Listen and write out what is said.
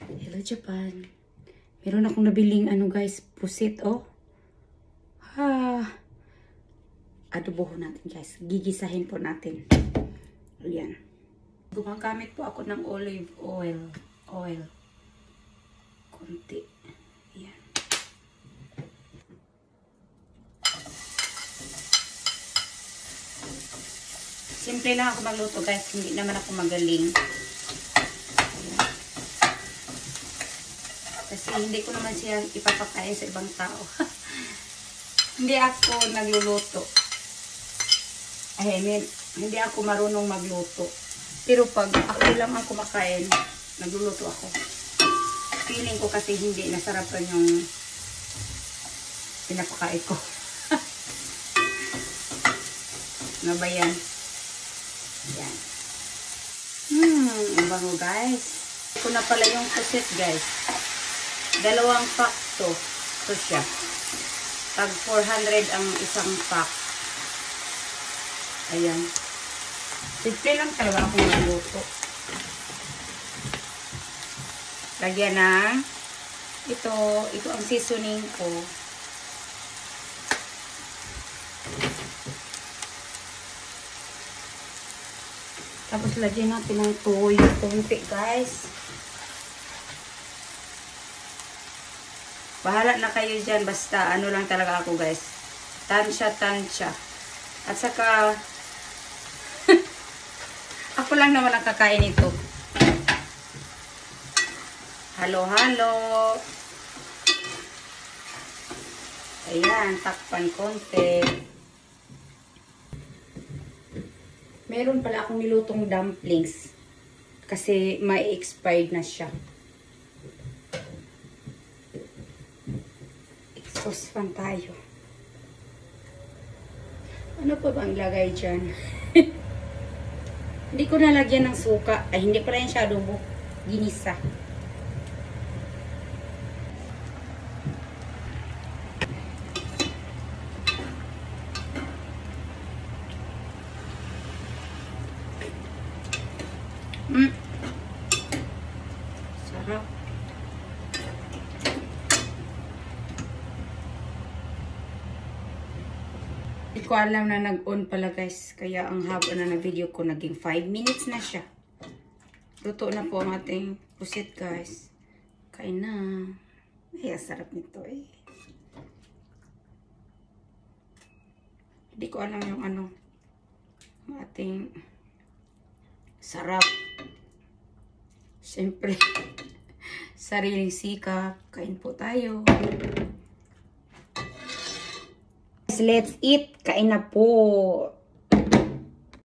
Hello Japan. Meron akong nabiling ano guys, pusit oh. Adobohin natin guys. Gigisahin po natin. Ayan. Gumagamit po ako ng olive oil. Konti. Ayan. Simple lang ako magluto guys. Hindi naman ako magaling. Kasi hindi ko naman siya ipapakain sa ibang tao. Hindi ako nagluluto. Hindi ako marunong magluto. Pero pag ako lang ang kumakain, nagluluto ako. Feeling ko kasi hindi nasarapan yung pinapakain ko. Ano ba yan? Yan. Ang bango guys. Ito na pala yung pusit guys. 2 pack to. Ito siya. Tag 400 ang isang pack. Ayan. Simple lang talaga akong magluto. Lagyan na. Ito ang seasoning ko. Tapos lagyan natin ng toyo. Kunti guys. Bahala na kayo dyan. Basta ano lang talaga ako guys. Tansya. At saka ako lang naman ang kakain ito. Halo-halo. Ayan. Takpan konti. Meron pala akong nilutong dumplings. Kasi may expired na siya. Saucepan tayo. Ano pa bang lagay dyan? Hindi ko nalagyan ng suka. Ay, hindi pala yung shadow book. Ginisa. Sarap. Hindi ko alam na nag-on pala guys. Kaya ang haba na ng video ko naging 5 minutes na siya. Luto na po ang ating pusit guys. Kain na. Ay, sarap nito eh. Hindi ko alam yung ano. Ang ating sarap. Siyempre. Sariling sikap. Kain po tayo. Let's eat. Kain na po.